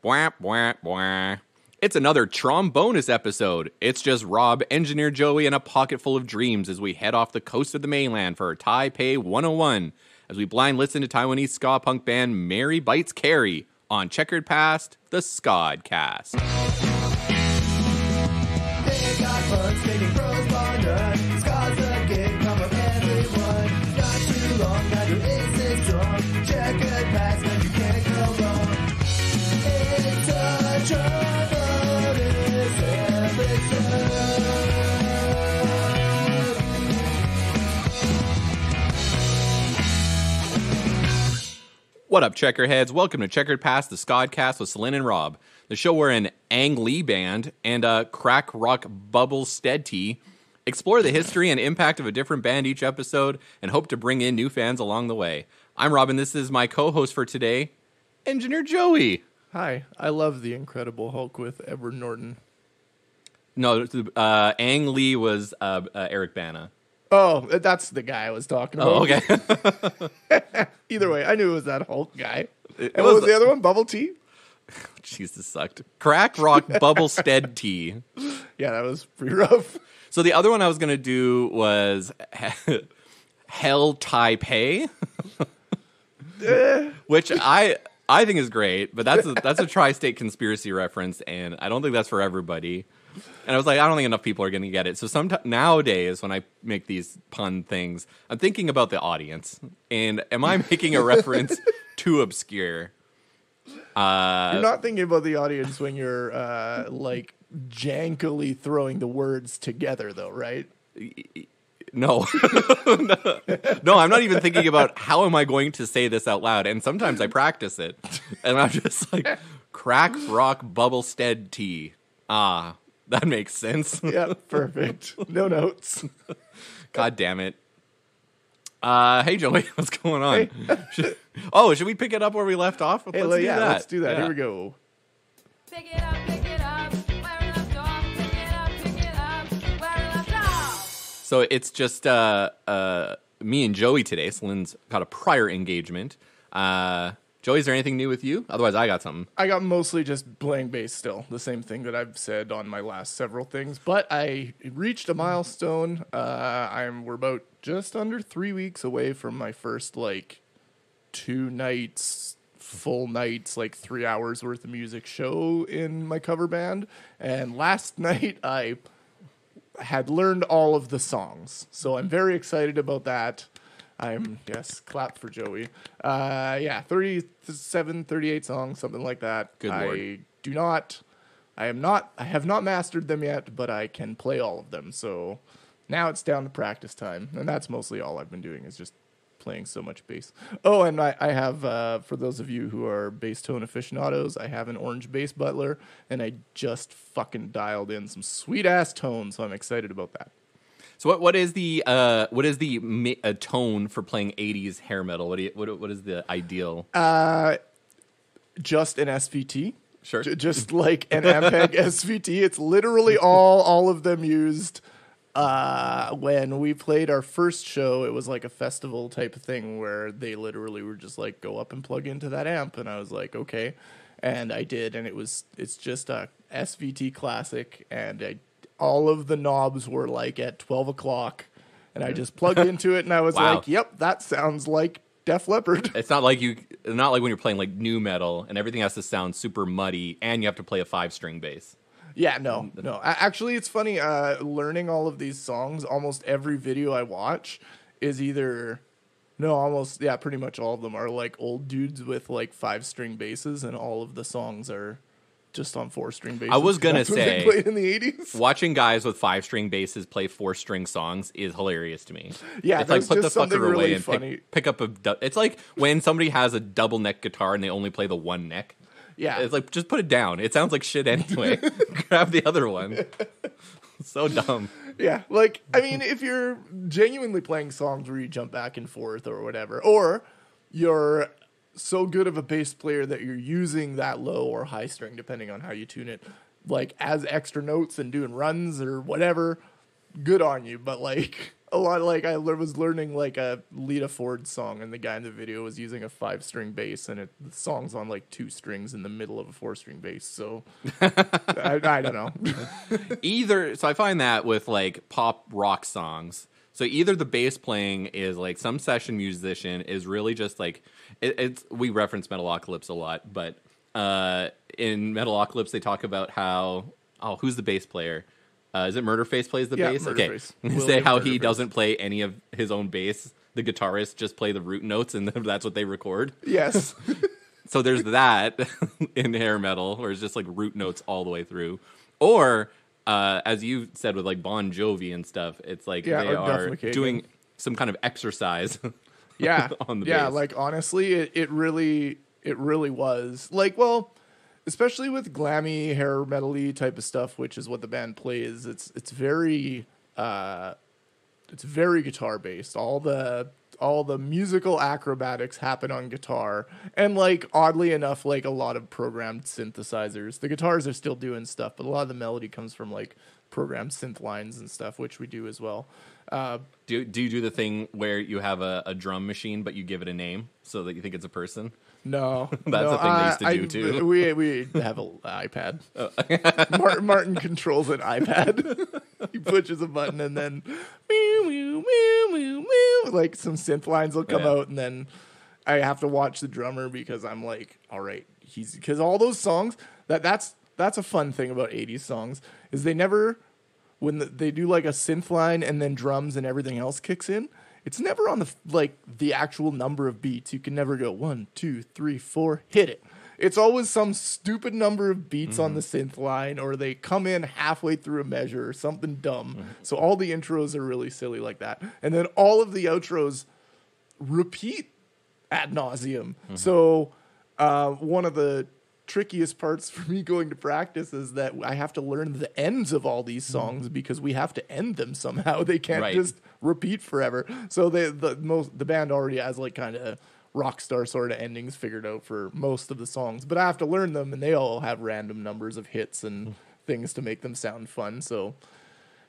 Bwah, bwah, bwah. It's another TromBonus episode. It's just Rob, Engineer Joey, and a pocket full of dreams as we head off the coast of the mainland for Taipei 101 as we blind listen to Taiwanese Ska Punk band Mermaid Bites Kerry on Checkered Past, the Ska'd cast. They got fun singing TromBonus. Ska's a gig, come from everyone. Not too long, now your ace is strong. Checkered past, and you can't go wrong. It's a TromBonus episode. What up, Checkerheads? Welcome to Checkered Past, the Ska'd cast with Celine and Rob, the show where an Ang Lee band and a crack rock bubble Ska'd tea explore the history and impact of a different band each episode and hope to bring in new fans along the way. I'm Rob, and this is my co-host for today, Engineer Joey. Hi, I love The Incredible Hulk with Edward Norton. No, Ang Lee was Eric Bana. Oh, that's the guy I was talking about. Oh, okay. Either way, I knew it was that Hulk guy. It And what was the other one? Bubble tea? Jeez, this sucked. Crack rock bubble Ska'd tea. Yeah, that was pretty rough. So the other one I was going to do was Hell Taipei, which I think is great, but that's a tri-state conspiracy reference, and I don't think that's for everybody. And I was like, I don't think enough people are going to get it. So nowadays, when I make these pun things, I'm thinking about the audience. And am I making a reference too obscure? You're not thinking about the audience when you're, jankily throwing the words together, though, right? No. No, I'm not even thinking about how am I going to say this out loud. And sometimes I practice it. And I'm just like, crack, rock, bubble, Ska'd tea. Ah, that makes sense. Yeah, perfect. No notes. God damn it. Hey, Joey, what's going on? Hey. Should we pick it up where we left off? Let's do that. Yeah. Here we go. Pick it up, where we left off. Pick it up, where we left off. So it's just me and Joey today. Celine's got a prior engagement. Joey, is there anything new with you? Otherwise, I got something. I got mostly just playing bass still. The same thing that I've said on my last several things. But I reached a milestone. We're about just under 3 weeks away from my first, 2 nights, full nights, 3 hours worth of music show in my cover band. And last night, I had learned all of the songs. So I'm very excited about that. Clap for Joey. 37, 38 songs, something like that. Good Lord. I have not mastered them yet, but I can play all of them. So now it's down to practice time. And that's mostly all I've been doing is just playing so much bass. Oh, and I have, for those of you who are bass tone aficionados, I have an orange bass butler, and I just fucking dialed in some sweet ass tones, so I'm excited about that. So what is the tone for playing 80s hair metal? What is the ideal? Just an SVT. Sure. Just like an Ampeg SVT. It's literally all of them used. When we played our first show, it was like a festival type of thing where they literally were just like, go up and plug into that amp. And I was like, okay. And I did. And it's just a SVT classic. And all of the knobs were like at 12 o'clock. And I just plugged into it and I was Wow. like, yep, that sounds like Def Leppard. It's not like when you're playing like new metal and everything has to sound super muddy and you have to play a 5-string bass. Yeah, no. Actually, it's funny. Learning all of these songs, almost every video I watch is pretty much all of them are like old dudes with like 5-string basses, and all of the songs are just on 4-string basses. I was gonna That's what say, they played in the 80s. watching guys with 5-string basses play 4-string songs is hilarious to me. Yeah, it's like there's put the just something fucker away really and funny. pick up it's like when somebody has a double neck guitar and they only play the one neck. Yeah, It's like, just put it down. It sounds like shit anyway. Grab the other one. So dumb. yeah. Like, I mean, if you're genuinely playing songs where you jump back and forth or whatever, or you're so good of a bass player that you're using that low or high string, depending on how you tune it, like as extra notes and doing runs or whatever, good on you. But like, a lot. Like was learning like a Lita Ford song, and the guy in the video was using a 5-string bass, and the song's on like 2 strings in the middle of a 4-string bass. So I don't know. So I find that with like pop rock songs. So either the bass playing is like some session musician is really just like it's. We reference Metalocalypse a lot, but in Metalocalypse they talk about how who's the bass player? Is it Murderface plays the bass? Murderface. Okay. Say how he doesn't play any of his own bass. The guitarists just play the root notes, and that's what they record. Yes. So there's that in hair metal, where it's just like root notes all the way through. Or, as you said with like Bon Jovi and stuff, it's like they are doing some kind of exercise. Yeah. On the yeah. bass. Like honestly, it really was like, well, especially with glammy hair metal-y type of stuff, which is what the band plays. It's very guitar based. All the musical acrobatics happen on guitar, and like oddly enough, like a lot of programmed synthesizers. The guitars are still doing stuff, but a lot of the melody comes from like programmed synth lines and stuff, which we do as well. Do you do the thing where you have a drum machine, but you give it a name so that you think it's a person? No, That's a thing they used to do too. We have an iPad. Martin controls an iPad. He pushes a button and then meow, meow, meow, meow, meow, like some synth lines will come out, and then I have to watch the drummer because I'm like, all right, because all those songs that's a fun thing about 80s songs is they never they do like a synth line and then drums and everything else kicks in. It's never on the actual number of beats. You can never go 1, 2, 3, 4, hit it. It's always some stupid number of beats on the synth line, or they come in halfway through a measure or something dumb. So all the intros are really silly like that. And then all of the outros repeat ad nauseum. So one of the trickiest parts for me going to practice is that I have to learn the ends of all these songs because we have to end them somehow. They can't just repeat forever. So the band already has like kind of rock star sort of endings figured out for most of the songs, but I have to learn them, and they all have random numbers of hits and things to make them sound fun. So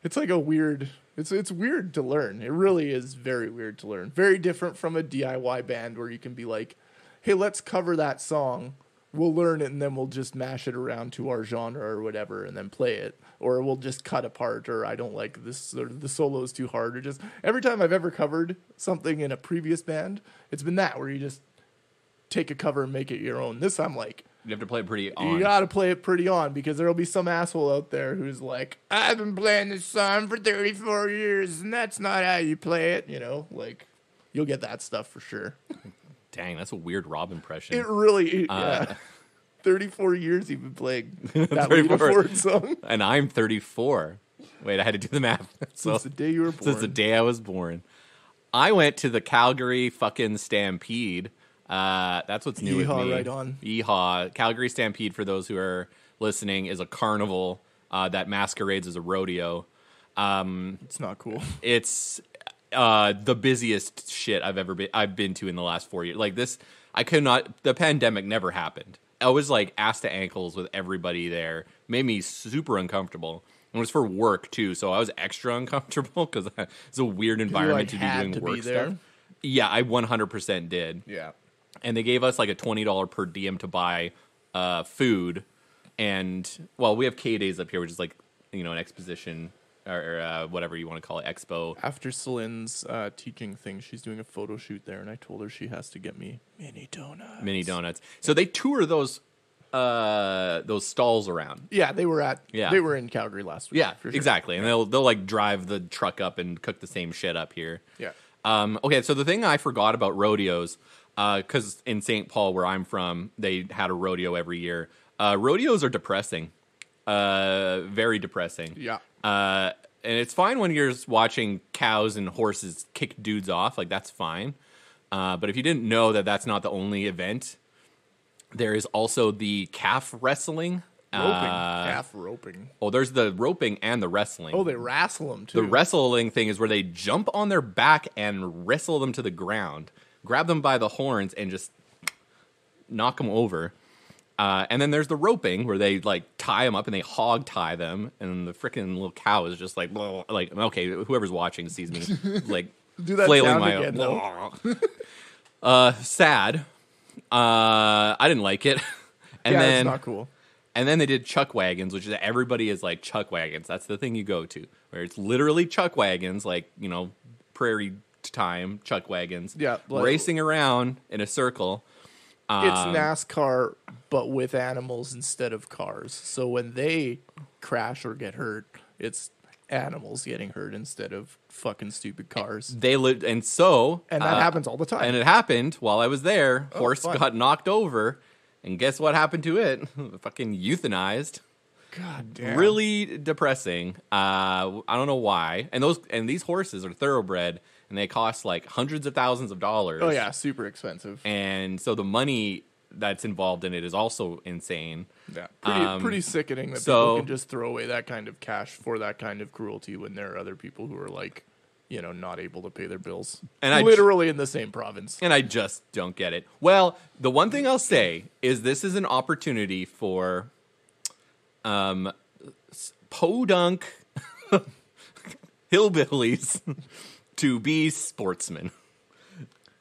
it's like a weird. It's weird to learn. It really is very weird to learn. Very different from a DIY band where you can be like, hey, let's cover that song. We'll learn it, and then we'll just mash it around to our genre or whatever, and then play it. Or we'll just cut apart, or I don't like this, or the solo's too hard. Or just every time I've ever covered something in a previous band, it's been that where you just take a cover and make it your own. This I'm like, you have to play it pretty on. You got to play it pretty on, because there'll be some asshole out there who's like, I've been playing this song for 34 years, and that's not how you play it. You know, like you'll get that stuff for sure. Dang, that's a weird Rob impression. It really, yeah. 34 years you've been playing that Lita Ford song. And I'm 34. Wait, I had to do the math. Since the day you were born. Since the day I was born. I went to the Calgary fucking Stampede. That's what's new with me. Right on. Yeehaw. Calgary Stampede, for those who are listening, is a carnival that masquerades as a rodeo. It's not cool. It's the busiest shit I've been to in the last 4 years. Like this, the pandemic never happened. I was like ass to ankles with everybody there. Made me super uncomfortable. And it was for work too, so I was extra uncomfortable because it's a weird environment to be doing work stuff. Yeah, I 100% did. Yeah. And they gave us like a $20 per diem to buy food. And, well, we have K-Days up here, which is like, an exposition or whatever you want to call it, expo. After Celine's teaching thing, she's doing a photo shoot there, and I told her she has to get me mini donuts. So they tour those stalls around. Yeah, they were in Calgary last week. Yeah, for sure. exactly. And they'll like drive the truck up and cook the same shit up here. Yeah. Okay, so the thing I forgot about rodeos, because in St. Paul, where I'm from, they had a rodeo every year. Rodeos are depressing. Very depressing. Yeah. And it's fine when you're watching cows and horses kick dudes off. Like, that's fine. But if you didn't know that that's not the only event, there is also the calf wrestling. Calf roping. Oh, there's the roping and the wrestling. Oh, they wrestle them, too. The wrestling thing is where they jump on their back and wrestle them to the ground, grab them by the horns, and just knock them over. And then there's the roping where they like tie them up and they hog tie them, and the freaking little cow is just like, blah, like okay, whoever's watching sees me like Do that flailing sound my again, sad. I didn't like it. And yeah, then it's not cool. and then they did chuck wagons, which is everybody is like chuck wagons. That's the thing you go to, where it's literally chuck wagons, like, you know, prairie time chuck wagons. Yeah, like- racing around in a circle. It's NASCAR, but with animals instead of cars. So when they crash or get hurt, it's animals getting hurt instead of fucking stupid cars. They lived, and so And that happens all the time. And it happened while I was there. Horse fun. got knocked over, and guess what happened to it? Fucking euthanized. God damn. Really depressing. I don't know why. And these horses are thoroughbred, and they cost like hundreds of thousands of dollars. Oh, yeah, super expensive. And so the money that's involved in it is also insane. Yeah, pretty sickening that so- people can just throw away that kind of cash for that kind of cruelty when there are other people who are like, you know, not able to pay their bills. And I literally in the same province. And I just don't get it. Well, the one thing I'll say is this is an opportunity for podunk hillbillies to be sportsmen.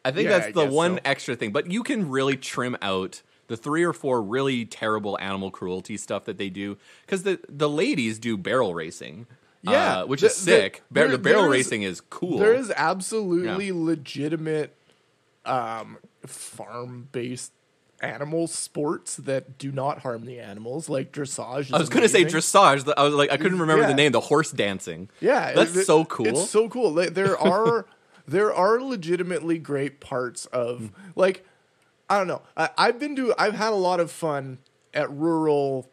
I think Yeah, that's I the guess one so. extra thing. But you can really trim out the 3 or 4 really terrible animal cruelty stuff that they do. Because the ladies do barrel racing. Yeah, which is sick. The barrel there is- racing is cool. There is absolutely Yeah. legitimate farm-based animal sports that do not harm the animals, like dressage. Is I was going to say amazing. dressage. I was like, I couldn't remember Yeah. the name. The horse dancing. Yeah, That's so cool. It's so cool. Like, there are legitimately great parts of like, I don't know. I've had a lot of fun at rural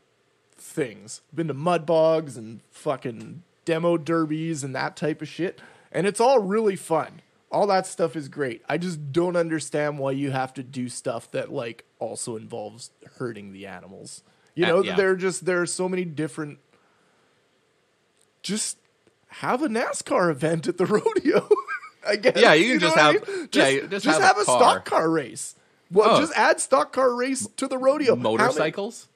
things. Been to mud bogs and fucking demo derbies and that type of shit, and it's all really fun. All that stuff is great. I just don't understand why you have to do stuff that like also involves hurting the animals. You know, yeah. there are so many different. Just have a NASCAR event at the rodeo. I guess. Yeah, you can know just what I have- mean? yeah, Just just have have a a car. stock car race. Well, Oh. just add stock car race to the rodeo. How many- Motorcycles?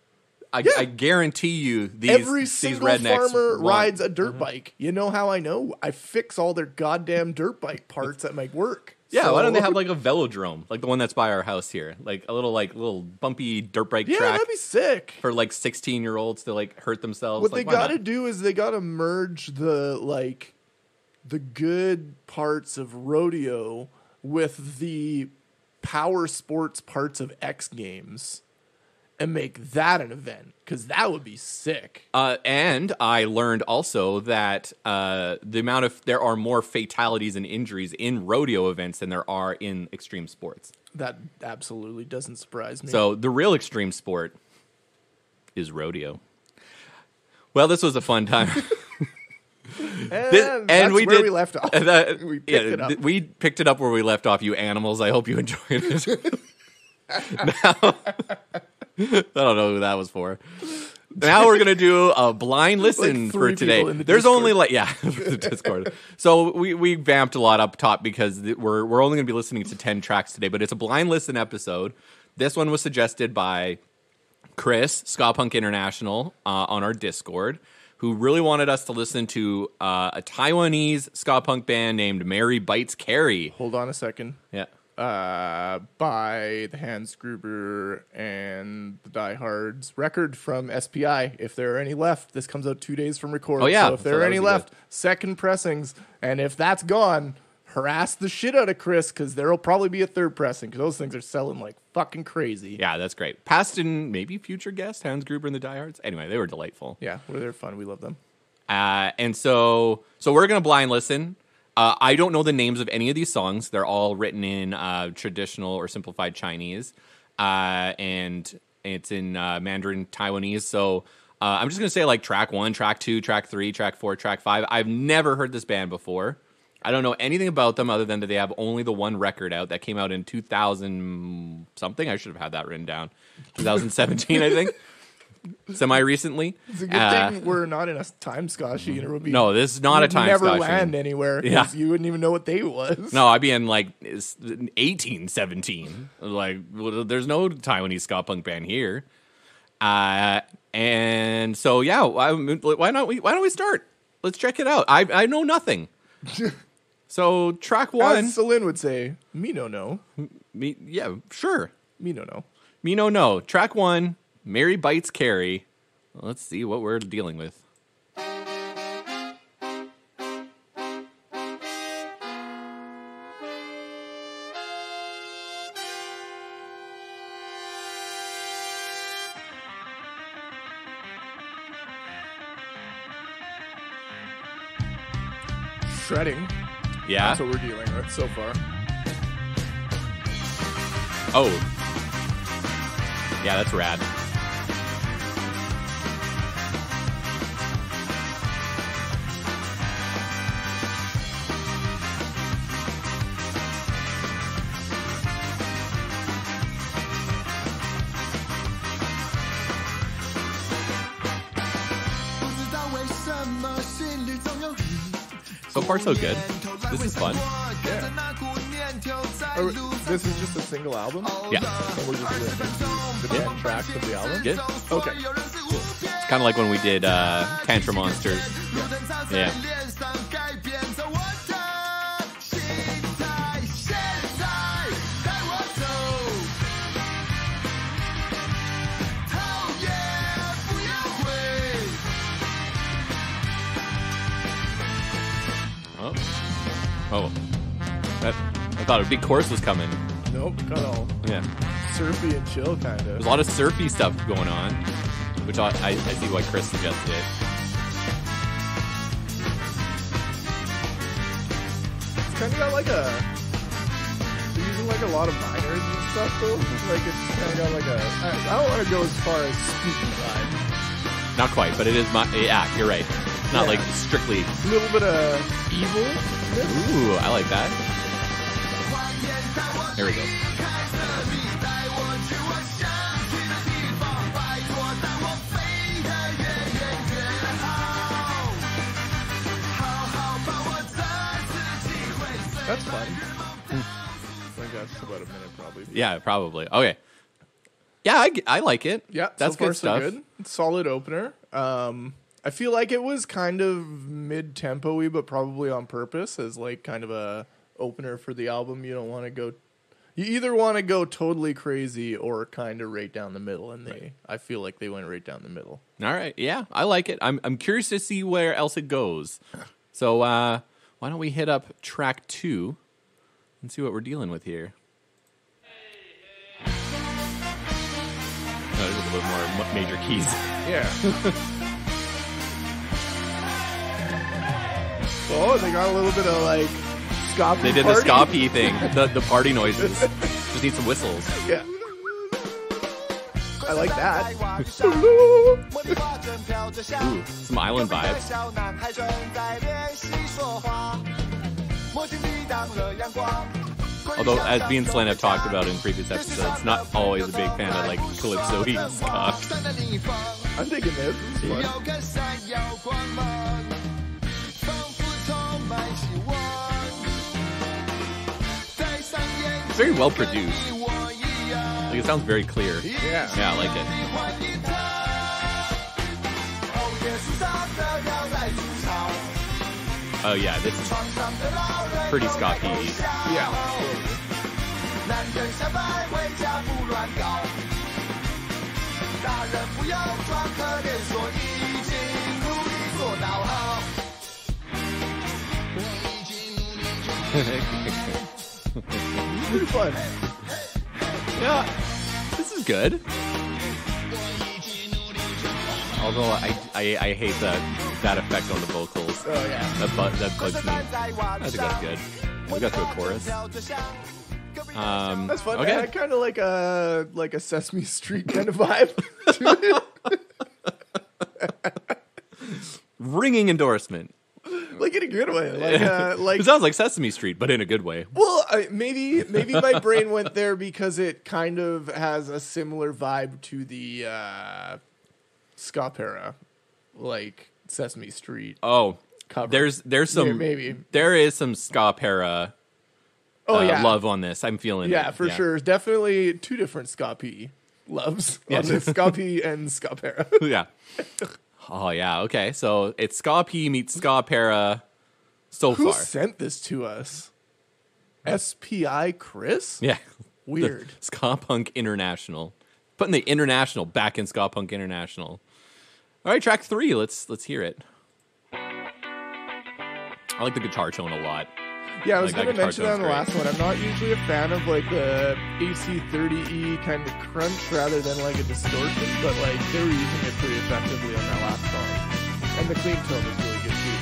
Yeah. I guarantee you these Every these single rednecks farmer want- rides a dirt bike. You know how I know? I fix all their goddamn dirt bike parts at my work. Yeah, So- why don't they have like a velodrome, like the one that's by our house here, like a little bumpy dirt bike Yeah, track that'd be sick. for like 16-year-olds to like hurt themselves. What Like, they why got to not? do is they got to merge the good parts of rodeo with the power sports parts of X Games and make that an event, because that would be sick. And I learned also that there are more fatalities and injuries in rodeo events than there are in extreme sports. That absolutely doesn't surprise me. So the real extreme sport is rodeo. Well, this was a fun time. and that's we where did we left off. We picked it up. We picked it up where we left off, you animals. I hope you enjoyed it. Now, I don't know who that was for. Now we're gonna do a blind listen Like for 3 today. people in the There's Discord. only the Discord. So we vamped a lot up top because we're only gonna be listening to 10 tracks today, but it's a blind listen episode. This one was suggested by Chris, Ska Punk International, on our Discord, who really wanted us to listen to a Taiwanese ska punk band named Bites Kerry. Hold on a second. Yeah. By the Hans Gruber and the Diehards record from SPI. If there are any left, this comes out 2 days from record. Oh, yeah. So if there So are that any would be left, second pressings. And if that's gone, harass the shit out of Chris, because there'll probably be a third pressing, because those things are selling like fucking crazy. Yeah, that's great. Past and maybe future guest, Hans Gruber and the Diehards. Anyway, they were delightful. Yeah, well, they're fun. We love them. And so we're going to blind listen. I don't know the names of any of these songs. They're all written in traditional or simplified Chinese. And it's in Mandarin Taiwanese. So I'm just going to say like track 1, track 2, track 3, track 4, track 5. I've never heard this band before. I don't know anything about them other than that they have only the one record out that came out in 2000 something. I should have had that written down. 2017, I think. Semi-recently. It's a good thing we're not in a time ska sheet, or it would be No, this is not a time never ska land sheet. anywhere, 'cause Yeah. you wouldn't even know what day it was. No, I'd be in like 1817. Like, well, there's no Taiwanese ska punk band here. And so yeah, why don't we start? Let's check it out. I know nothing. So track one. As Celine would say, me no. Yeah, sure. Me no. Me no. Track one, Mary Bites Kerry. Let's see what we're dealing with. Shredding. Yeah. That's what we're dealing with so far. Oh. Yeah, that's rad. So far, so good. This is fun. This is just a single album? Yeah. And we're just listening to the 10 tracks of the album? Good. Okay. It's kind of like when we did Tantrum Monsters. Yeah. Oh. I thought a big chorus was coming. Nope, got all Yeah. surfy and chill kind of. There's a lot of surfy stuff going on, which I see why Chris suggested it. It's kind of got like a... They're using like a lot of minors and stuff though. Like it's kind of got like a... I don't want to go as far as speaking vibe. Not quite, but it is yeah, you're right. It's not Yeah. like strictly. A little bit of evil. Ooh, I like that. There we go. That's fun. I think that's about a minute probably. Yeah, probably. Okay. Yeah, I like it. Yeah, That's so far good stuff. so good. Solid opener. I feel like it was kind of mid-tempo-y, but probably on purpose as like kind of a opener for the album. You don't want to go... You either want to go totally crazy or kind of right down the middle, and I feel like they went right down the middle. All right. Yeah, I like it. I'm curious to see where else it goes. So why don't we hit up track 2 and see what we're dealing with here? Oh, there's a little more major keys. Yeah. Oh, they got a little bit of like ska. They did the ska P thing, the party noises. Just need some whistles. Yeah. I like that. Ooh, some island vibes. Although, as me and Selene have talked about in previous episodes, not always a big fan of like calypso-y ska. I'm digging this. This is fun. It's very well produced. Like it sounds very clear. Yeah. Yeah, I like it. Oh yeah, this is pretty ska P. Yeah. Pretty fun. Yeah, this is good. Although I hate that effect on the vocals. Oh yeah. That bugs me. I think that's good. We got to a chorus. That's fun. Okay. I kind of like a Sesame Street kind of vibe to it. Ringing endorsement. Like in a good way. Like It sounds like Sesame Street, but in a good way. well, maybe my brain went there because it kind of has a similar vibe to the ska para, like Sesame Street. Oh, Cover. there's some Yeah, maybe. there is some ska para Oh yeah, love on this. I'm feeling yeah, it. for sure. Definitely two different ska P. loves. Yeah. On the Ska P and Ska Para. Yeah. Oh yeah. Okay. So it's Ska P meets Ska Para so Who far. sent this to us? SPI Chris? Yeah. Weird. The Ska Punk International. Putting the international back in Ska Punk International. All right, track 3. Let's hear it. I like the guitar tone a lot. Yeah, I was Like, going that to guitar mention that on the tone's last one. I'm not usually a fan of like the AC30E kind of crunch rather than like a distortion, but like they were using it pretty effectively on that last song. And the clean tone is really good too.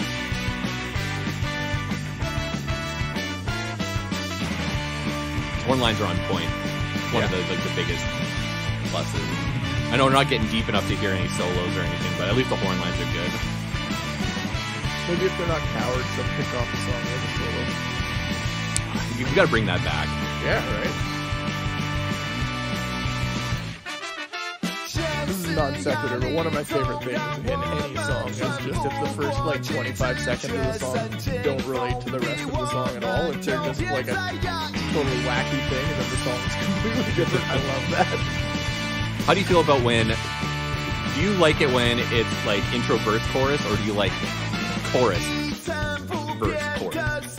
Horn lines are on point. One of the biggest pluses. I know we're not getting deep enough to hear any solos or anything, but at least the horn lines are good. Maybe if they're not cowards, they'll pick off the song with a solo. You got to bring that back. Yeah, right? This is non sequitur, but one of my favorite things in any song is just if the first like 25 seconds of the song don't relate to the rest of the song at all, if they're just like a totally wacky thing and then the song is completely different. I love that. How do you feel about when... Do you like it when it's like intro, verse, chorus, or do you like chorus, verse, chorus?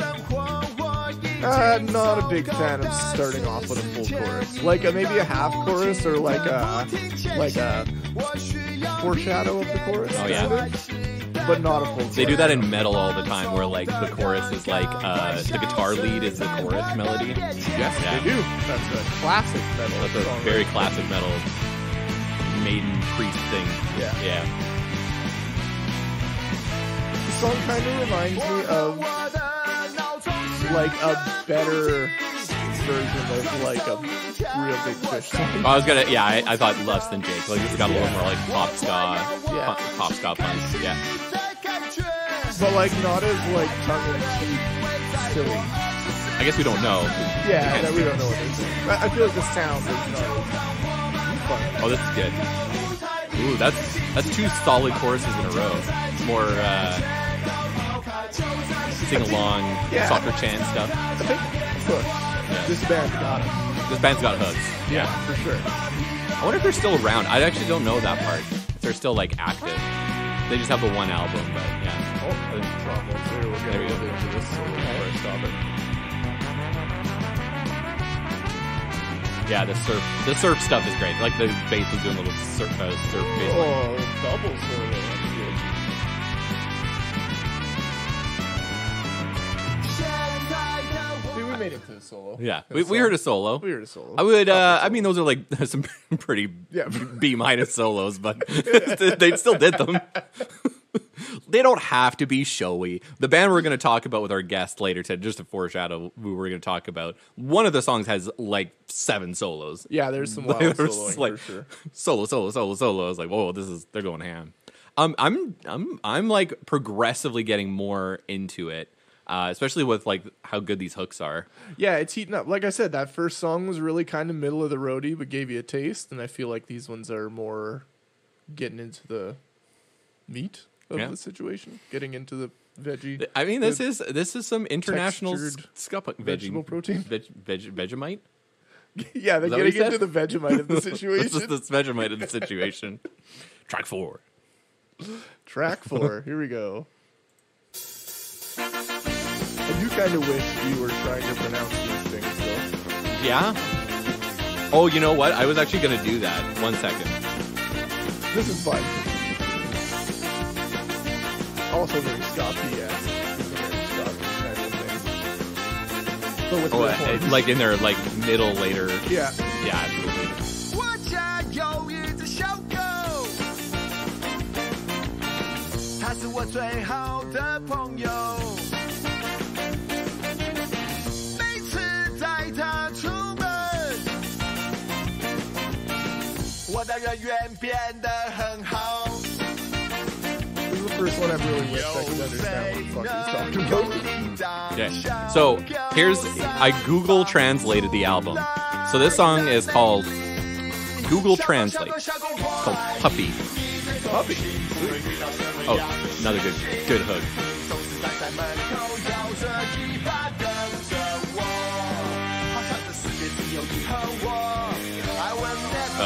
Not a big fan of starting off with a full chorus. Like maybe a half chorus or like a foreshadow of the chorus. Oh, yeah. But not a full chorus. They do that in metal all the time, where like the chorus is like the guitar lead is the chorus melody. Yes, Yeah. they do. That's a classic metal That's a song. very classic metal maiden priest thing. Yeah. Yeah. The song kind of reminds me of like a better version of like a Real Big Fish song. I was gonna, yeah, I thought less than Jake. Like it's got a little more like pop ska, Yeah. pop ska punk. Yeah. But like not as like tongue-in-cheek silly. I guess we don't know. Yeah, that we don't know what they're saying. I feel like the sound is not as fun. Oh, this is good. Ooh, that's 2 solid choruses in a row. It's more sing along, Yeah. soccer chant stuff. I think push. This band got it. This band's got hooks. Yeah, for sure. I wonder if they're still around. I actually don't know that part. If they're still like active. They just have the one album, but yeah. Oh, I think TromBonus there. We'll get There a you little go. bit into this solo before I stop it. Yeah, the surf stuff is great. Like the bass is doing a little surf bass. Oh, double solo. That's good. See, we made it to the solo. Yeah, we heard a solo. We heard a solo. I would. I mean, those are like some pretty Yeah. B- solos, but they still did them. They don't have to be showy. The band we're going to talk about with our guest later today, just to foreshadow who we're going to talk about. One of the songs has like 7 solos. Yeah, there's some wild There's soloing like for sure. solo. I was like, whoa, they're going ham. I'm like progressively getting more into it, especially with like how good these hooks are. Yeah, it's heating up. Like I said, that first song was really kind of middle of the roadie, but gave you a taste. And I feel like these ones are more getting into the meat of Yeah. the situation, getting into the veggie. I mean, this is some international textured Ska Punk vegetable protein. Vegemite. Yeah, they're Is that what he getting into said? the Vegemite of the This situation. is the Vegemite of the situation. Track 4. Track 4. Here we go. I do kind of wish you were trying to pronounce these things, though. Yeah. Oh, you know what? I was actually going to do that. 1 second. This is fun. Also very Ska-P-esque. It's a very Ska-P kind of thing. But with Oh, the horns. like in their like middle later. Yeah. Yeah, absolutely. 我家有一只小狗，它是我最好的朋友。每次带它出门，我的人缘变得很好。 This is the first one I've really wished I could understand what the fuck he's talking about. Okay. So I Google translated the album. So this song is called Google Translate. It's called Puppy. Puppy. Oh, another good hook. 总是站在门口摇着尾巴等着我，好像这世界只有你和我。I will never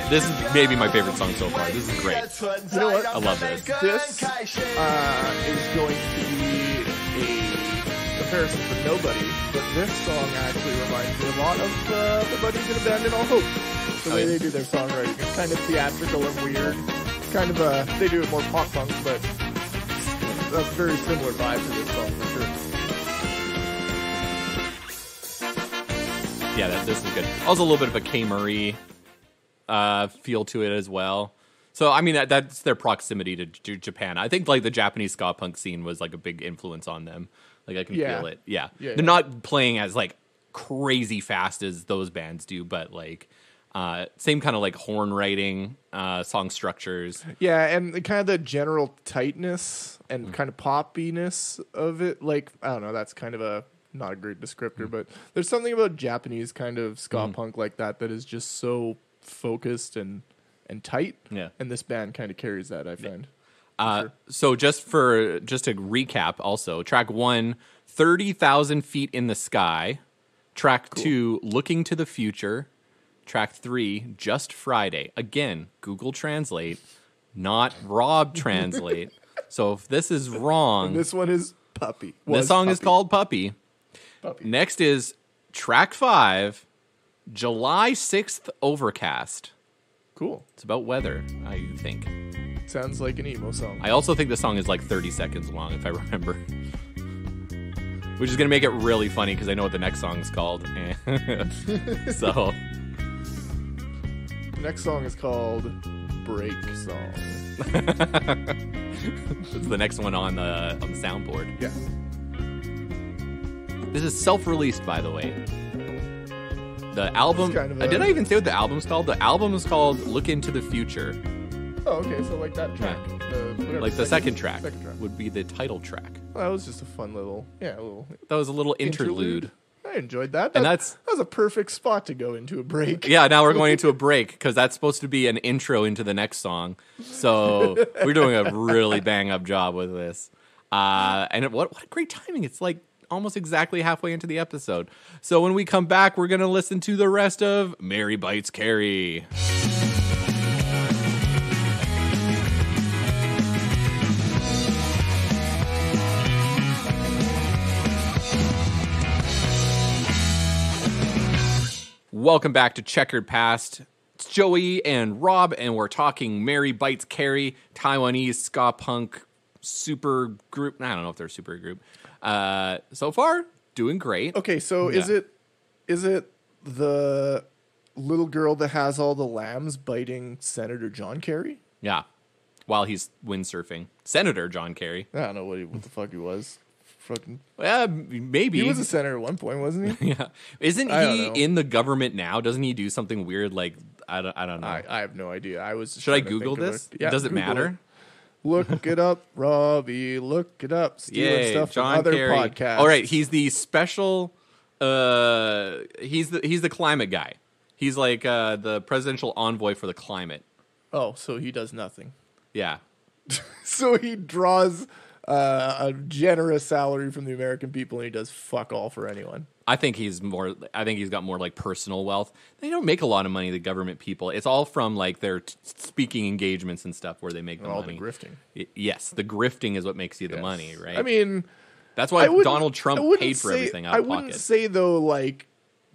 This is maybe my favorite song so far. This is great. You know what? I love this. This is going to be a comparison for nobody, but this song actually reminds me a lot of the Buddies in Abandon All Hope. The way they do their songwriting. It's kind of theatrical and weird. Kind of they do it more pop punk, but a very similar vibe to this song for sure. Yeah, this is good. Also, a little bit of a K. Murray feel to it as well. So, I mean, that's their proximity to Japan. I think, like, the Japanese ska punk scene was, like, a big influence on them. Like, I can feel it. Yeah. They're not playing as, like, crazy fast as those bands do, but, like, same kind of, like, horn writing, song structures. Yeah, and kind of the general tightness and kind of poppiness of it. Like, I don't know, that's kind of not a great descriptor, but there's something about Japanese kind of ska punk like that is just so focused and tight. Yeah. And this band kind of carries that, I find. So just to recap also, track 1, 30,000 Feet in the Sky. Track 2, Looking to the Future. Track 3, Just Friday. Again, Google Translate, not Rob Translate. So if this is wrong... And this one is Puppy. This song is called Puppy. Next is track 5, July 6th Overcast. Cool. It's about weather, I think. Sounds like an emo song. I also think the song is like 30 seconds long, if I remember. Which is going to make it really funny because I know what the next song is called. So... The next song is called Break Song. It's the next one on the soundboard. Yeah. This is self-released, by the way. The album... kind of did I even say what the album's called? The album is called Look Into the Future. Oh, okay, so like that track. The second track would be the title track. Well, that was just a fun little... That was a little interlude. I enjoyed that. And that was a perfect spot to go into a break. Yeah, now we're going into a break because that's supposed to be an intro into the next song. So we're doing a really bang-up job with this. And what great timing. It's like almost exactly halfway into the episode. So when we come back, we're going to listen to the rest of Mary Bites Kerry. Welcome back to Checkered Past. It's Joey and Rob, and we're talking Mary Bites Kerry, Taiwanese Ska Punk super group. I don't know if they're a super group. So far, doing great. Okay, so is it the little girl that has all the lambs biting Senator John Kerry? Yeah, while he's windsurfing. Senator John Kerry. I don't know what the fuck he was. Fucking. Maybe He was a senator at one point, wasn't he? Yeah. Isn't he in the government now? Doesn't he do something weird like I don't know. I have no idea. Should I Google this? Yeah, Does it Google matter? it. Look it up, Robbie. Look it up. Stealing stuff John from other Kerry. podcasts. All right, he's the special. He's the climate guy. He's like the presidential envoy for the climate. Oh, so he does nothing. Yeah. So he draws a generous salary from the American people, and he does fuck all for anyone. I think he's got more like personal wealth. They don't make a lot of money, the government people. It's all from like their speaking engagements and stuff where they make the All money. the grifting. Yes, the grifting is what makes you the Yes. money, right? I mean, that's why I wouldn't- Donald I Trump wouldn't paid for say- everything out I of wouldn't pocket. say though, like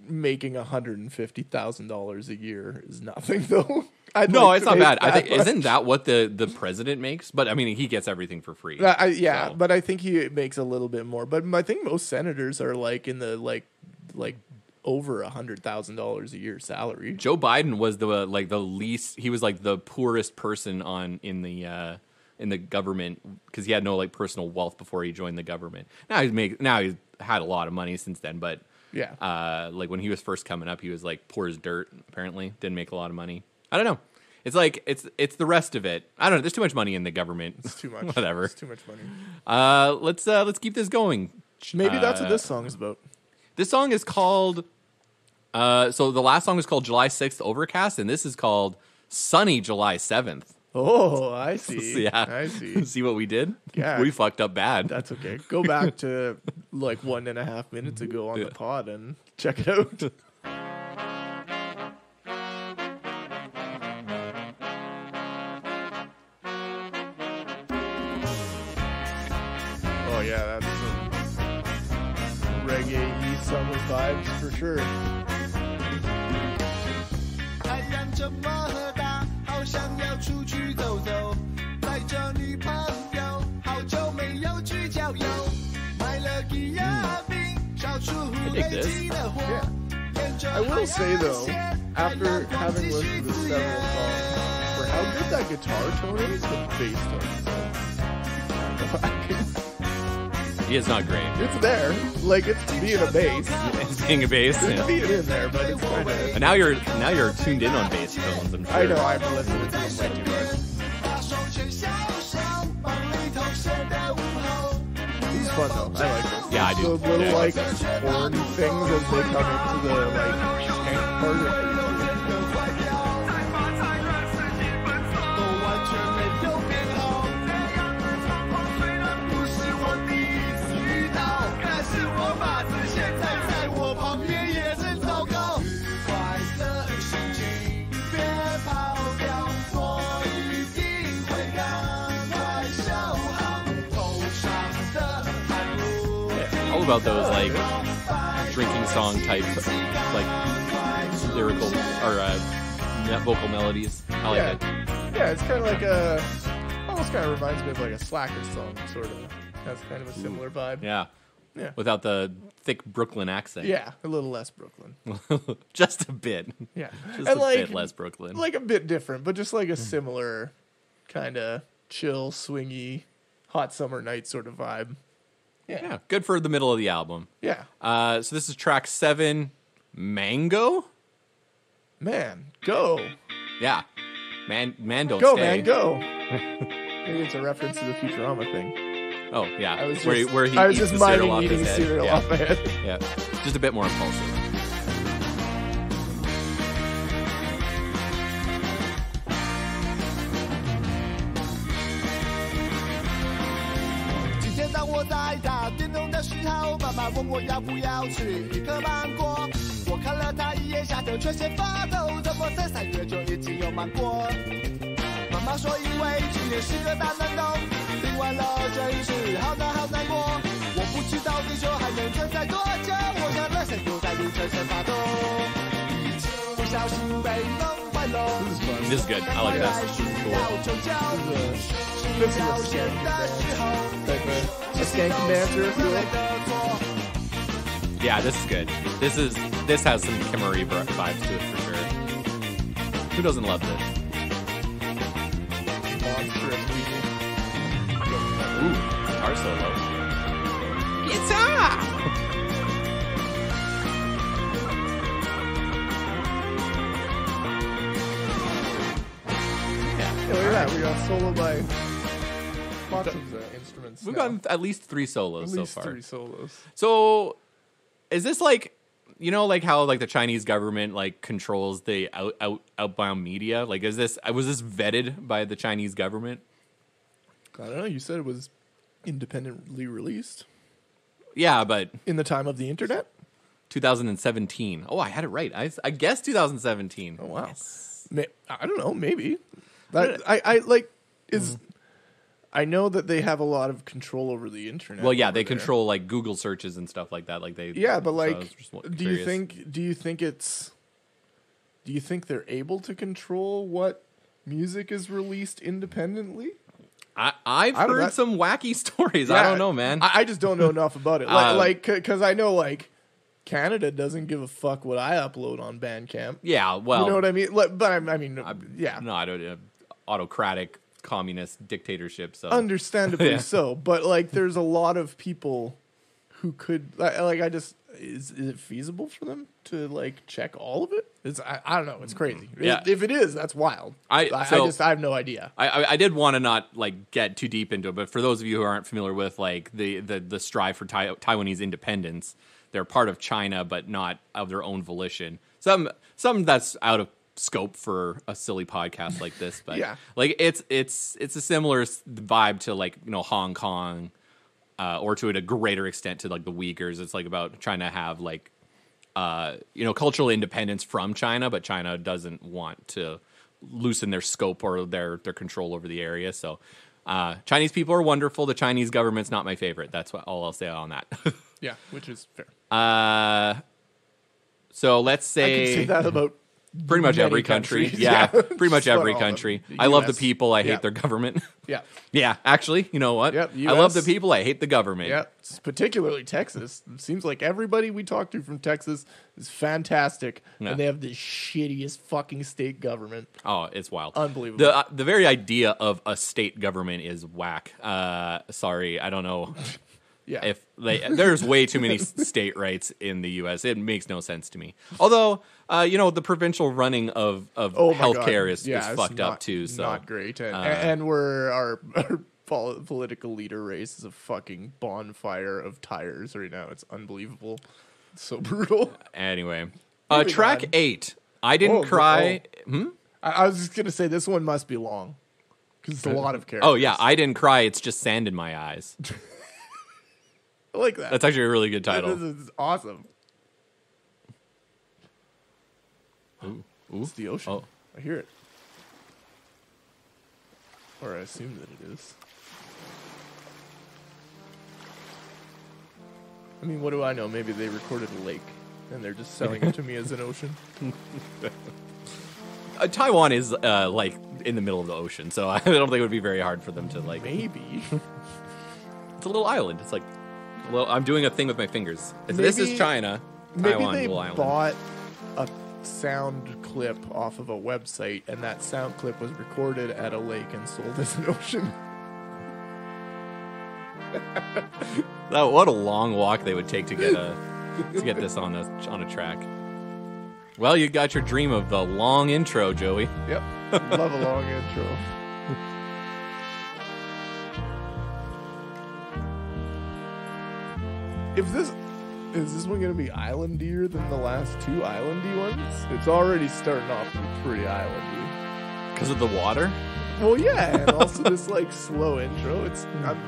making $150,000 a year is nothing though. No, it's not bad. I think isn't that what the president makes? But I mean, he gets everything for free. Yeah, so. but I think he makes a little bit more. But I think most senators are like in the like over $100,000 a year salary. Joe Biden was the least. He was like the poorest person in the government because he had no like personal wealth before he joined the government. Now he's had a lot of money since then, but yeah, like when he was first coming up, he was like poor as dirt. Apparently, didn't make a lot of money. I don't know. It's like it's the rest of it. I don't know. There's too much money in the government. it's too much. Whatever. It's too much money. Let's keep this going. Maybe that's what this song is about. This song is called. So the last song is called July 6th Overcast, and this is called Sunny July 7th. Oh, I see. Yeah, I see. See what we did? Yeah. We fucked up bad. That's okay. Go back to like 1.5 minutes ago on the pod and check it out. yeah, that's some reggae summer vibes for sure. 太阳这么大，好想要出去走走，带着女朋友，好久没有去郊游，买了鸡鸭饼，烧出累积的火。 I will say though, after having listened to several songs, for how good that guitar tone is, the bass tone is so He is not great. It's there, like it's being a bass. It's being a bass. It's Yeah. being in there, but it's kind of. And now you're tuned in on bass tones. I'm sure. I know I've listened to them way too much. 把手牵小手，梦里头写的午后。 This is fun though. I like this. Yeah, I do. The little Yeah. like horn things as they come into the like tank part of it. 都完全没有变好。不是我第一次遇到，但是我发自现在在我旁边也真糟糕。愉快的心情别跑掉，我一定会赶快修好头上的汗露。 All about those like drinking song type like lyrical or vocal melodies. I like Yeah. it. Yeah, it's kind of like a. Almost kind of reminds me of like a Slacker song, sort of. That's kind of a similar vibe. Yeah. Yeah. Without the thick Brooklyn accent. Yeah, a little less Brooklyn. Just a bit. Yeah, Just and a bit less Brooklyn. like a bit different, but just like a similar kind of chill, swingy, hot summer night sort of vibe. Yeah, good for the middle of the album. Yeah, So this is track 7, Mango. man, go, Yeah, man, don't go, stay. man, go. Maybe it's a reference to the Futurama thing. Oh yeah, I was just, where he I was eats just the cereal minding off eating his head. cereal Yeah. off my head. Yeah, just a bit more impulsive. 今天当我在打电动的时候，妈妈问我要不要吃一颗芒果。我看了她一眼，吓得全身发抖，怎么才3月就已经有芒果？妈妈说因为今年是个大暖冬，听完了真是好难好难过。我不知道地球还能存在多久，我想热身就在路全身发抖，不小心被弄坏了。 This is good. I like this. This is cool. This is a skanky dance, like a skanky dancer, if you will. Yeah, this is good. This has some Kimmery vibes to it for sure. Who doesn't love this? Monstrous people. Ooh, guitar solo. Guitar. Yeah, look at that. We got solo by lots of instruments. We've now. gotten at least 3 solos at least so far. 3 solos. So, is this like, you know, like how like the Chinese government like controls the outbound media? Like, was this vetted by the Chinese government? I don't know. You said it was independently released Yeah, but in the time of the internet. 2017. Oh, I had it right. I guess 2017. Oh wow. Yes. I don't know. Maybe. I like is. I know that they have a lot of control over the internet. Well, yeah, over they there. control like Google searches and stuff like that. Like they. Yeah, but so I like, was just do you curious. think they're able to control what music is released independently? I've I don't heard know. some wacky stories. I don't know, man. I just don't know enough about it. Because I know like Canada doesn't give a fuck what I upload on Bandcamp. Yeah, well, You know what I mean? Like, but I mean, yeah, no, I don't. Autocratic communist dictatorship. So understandably Yeah. so. But like, there's a lot of people who could like. Is it feasible for them to like check all of it? I don't know. It's crazy. Yeah. If it is, that's wild. I have no idea. I did want to not like get too deep into it, but for those of you who aren't familiar with like the strive for Taiwanese independence, they're part of China, but not of their own volition. Some that's out of scope for a silly podcast like this, but Yeah. like it's a similar vibe to like, you know, Hong Kong, or to a greater extent to like the Uyghurs. It's like about trying to have like you know, cultural independence from China, but China doesn't want to loosen their scope or their control over the area. So Chinese people are wonderful. The Chinese government's not my favorite. That's all I'll say on that. Yeah, which is fair. So let's I can say say that about pretty much many every country. countries. Yeah, Yeah. pretty much Just about every all of them. country. The I love the US. people. I Yeah. hate their government. Yeah. Yeah, actually, you know what? Yep, I love the US. people. I hate the government. Yeah, particularly Texas. It seems like everybody we talk to from Texas is fantastic, Yeah. and they have the shittiest fucking state government. Oh, it's wild. Unbelievable. The very idea of a state government is whack. Sorry, I don't know. Yeah. If there's way too many state rights in the U.S., it makes no sense to me. Although, the provincial running of Oh my God. healthcare is it's fucked not, up too. So not great, and we're our political leader race is a fucking bonfire of tires right now. It's unbelievable. It's so brutal. anyway, Moving track on. 8. I didn't cry. I was just gonna say this one must be long because it's a lot of characters. Oh yeah, I didn't cry. It's just sand in my eyes. I like that. That's actually a really good title. This is awesome. Ooh. It's the ocean. Oh. I hear it. Or I assume that it is. I mean, what do I know? Maybe they recorded a lake and they're just selling it to me as an ocean. Taiwan is like in the middle of the ocean, so I don't think it would be very hard for them to like. Maybe. It's a little island. It's like, well, I'm doing a thing with my fingers. If this is Maybe- China, Maybe Taiwan, they little island. bought a sound clip off of a website and that sound clip was recorded at a lake and sold as an ocean. What a long walk they would take to get this on a track. Well, you got your dream of the long intro, Joey. Yep. Love a long intro. Is this one going to be islandier than the last two islandy ones? It's already starting off to be pretty islandy. Because of the water? Well, yeah, and also this like slow intro.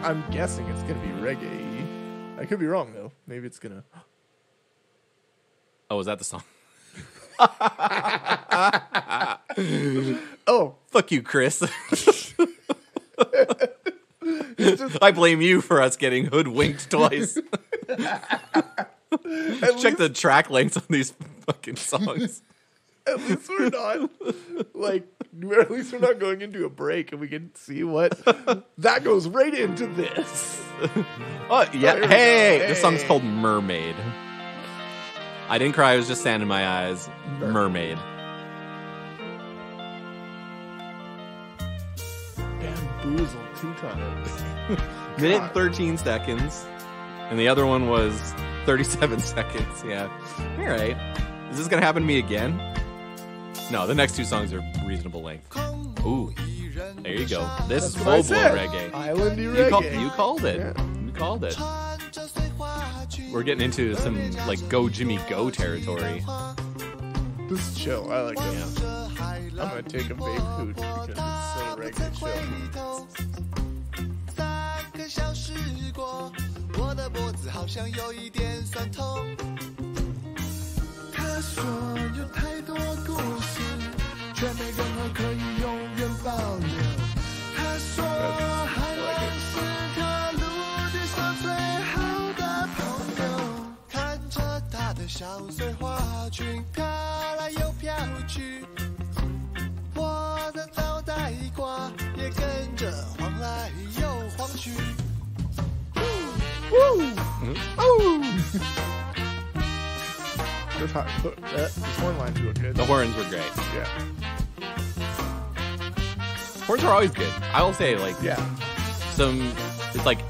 I'm guessing it's going to be reggae. I could be wrong though. Maybe it's gonna. Oh, is that the song? Oh, Fuck you, Chris. I blame you for us getting hoodwinked twice. Check the track lengths on these fucking songs. at least we're not at least we're not going into a break, and we can see what that goes right into this. Oh, yeah. Here we Hey, go. this song's Hey. called Mermaid. I didn't cry. I was just sand in my eyes. Mermaid. Bamboozled 2 times. Minute 13 seconds. And the other one was 37 seconds. Yeah. All right. Is this going to happen to me again? No, the next 2 songs are reasonable length. Ooh. There you go. This is That's what I full-blown said. reggae. Islandy You, reggae. you called it. Yeah. You called it. We're getting into some, like, Go Jimmy Go territory. This is chill. I like it. I'm gonna take a vape hoot because it's so reggae chill. 3个小时过，我的脖子好像有一点酸痛。他说有太多故事，却没任何可以永远保留。他说海湾是他陆地上最好的朋友。看着他的小碎花裙飘来又飘去，我的脑袋瓜也跟着晃来又晃去。 This one line's real good. The horns were great. Yeah. Horns are always good. I will say, like, Yeah. it's like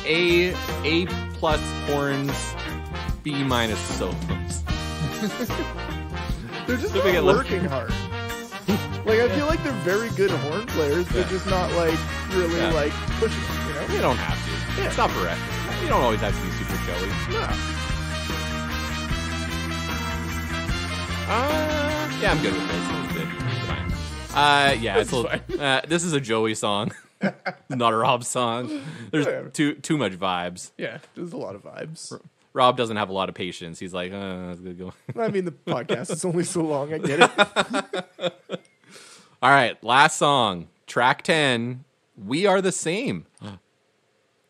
A plus horns, B minus solos. They're just Let me not get left. working hard. Like, I feel like they're very good horn players. They're just not, like, really, Yeah. like, pushing it, you know? You don't have to. Yeah. It's not for effort. You don't always have to be super showy. No. Yeah, I'm good with this. It's good. It's fine. Yeah, it's a It's little, this is a Joey song, not a Rob song. Whatever. There's too much vibes. Yeah, there's a lot of vibes. Rob doesn't have a lot of patience. He's like, that's good go. I mean, the podcast is only so long. I get it. All right, last song, track 10. We Are the Same.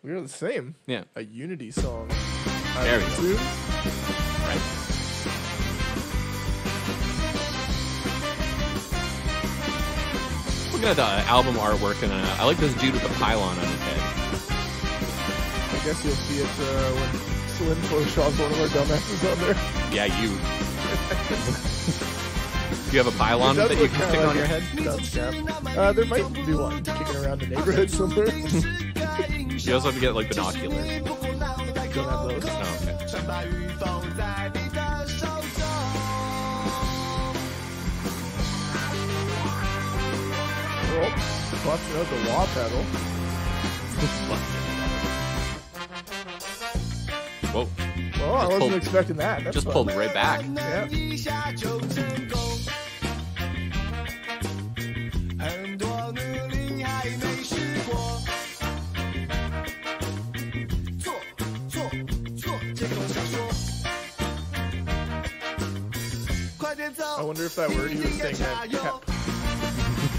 We Are the Same. Yeah. A Unity song. There we go. Assume. Right. Looking at the album artwork, and I like this dude with the pylon on his head. I guess you'll see it when Slim photoshops one of our dumbasses on there. Yeah, you. Do you have a pylon It does that you look can kinda stick like on your head? Dubstep. There might be one kicking around the neighborhood somewhere. You also have to get like binoculars. Don't have those. Oh, okay. Oh, busting out the wah pedal. Whoa. Well, I wasn't pulled- expecting that. That's Just fun. pulled right back. Yeah. I wonder if that word he was saying meant pep.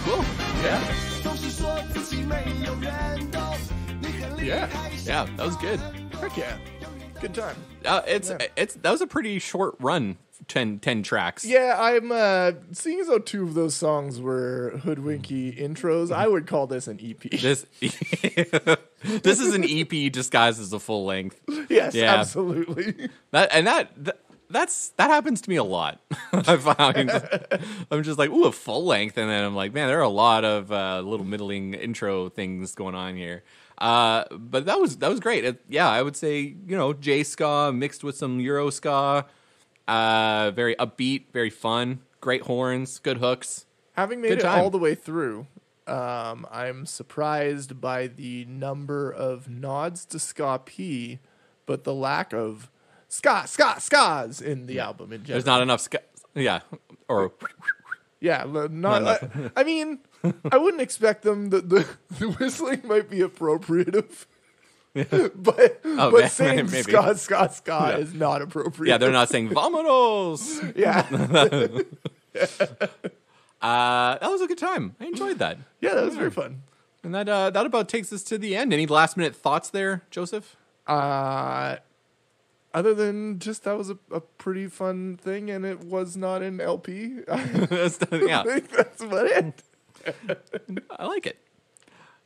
Cool. Yeah. Yeah. Yeah, that was good. Heck yeah. Good time. It's that was a pretty short run. 10 tracks. Yeah, I'm seeing as though two of those songs were hoodwinky intros, I would call this an EP. This this is an EP disguised as a full length. Yes, Yeah. absolutely. That happens to me a lot. I find I'm just like, ooh, a full length, and then I'm like, man, there are a lot of little middling intro things going on here. But that was great. I would say J-Ska mixed with some Euro-Ska. Very upbeat, very fun, great horns, good hooks. Having made Good it time. all the way through, I'm surprised by the number of nods to Ska P, but the lack of skas in the album in general. There's not enough ska. Yeah, or Yeah, not. I mean, I wouldn't expect them. The whistling might be appropriative, but yeah, saying maybe. ska is not appropriate. yeah, they're not saying "Vamonos." Yeah, That was a good time. I enjoyed that, yeah, that was very fun. and that about takes us to the end. Any last minute thoughts there, Joseph? Other than just that was a pretty fun thing, and it was not an LP. I Yeah, think that's about it. I like it.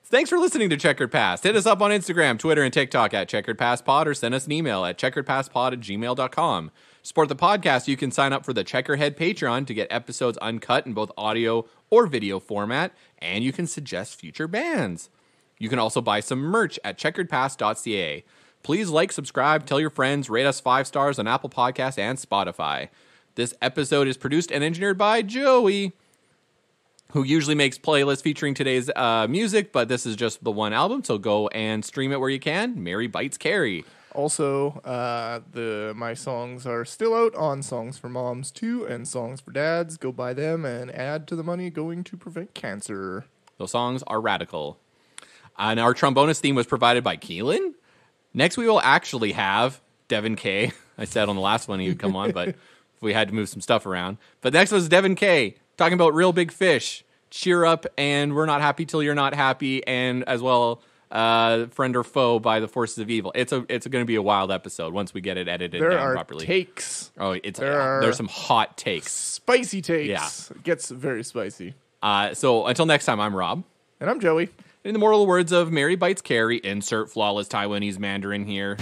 Thanks for listening to Checkered Past. Hit us up on Instagram, Twitter, and TikTok at CheckeredPastPod, or send us an email at checkeredpastpod@gmail.com. Support the podcast. You can sign up for the Checkerhead Patreon to get episodes uncut in both audio or video format, and you can suggest future bands. You can also buy some merch at checkeredpast.ca. Please like, subscribe, tell your friends, rate us 5 stars on Apple Podcasts and Spotify. This episode is produced and engineered by Joey, who usually makes playlists featuring today's music, but this is just the one album, so go and stream it where you can. Merry Bites Kerry. Also, my songs are still out on Songs for Moms 2 and Songs for Dads. Go buy them and add to the money going to prevent cancer. Those songs are radical. And our TromBonus theme was provided by Keelan. Next, we will actually have Devin K. I said on the last one he would come on, but we had to move some stuff around. But next was Devin K. talking about Real Big Fish, Cheer Up, and We're Not Happy Till You're Not Happy, and as well, Friend or Foe by the Forces of Evil. It's going to be a wild episode once we get it edited There down are properly. takes. Oh, are- there's some hot takes. Spicy takes. Yeah. It gets very spicy. So until next time, I'm Rob. And I'm Joey. In the mortal words of Merry Bites Kerry, insert flawless Taiwanese Mandarin here.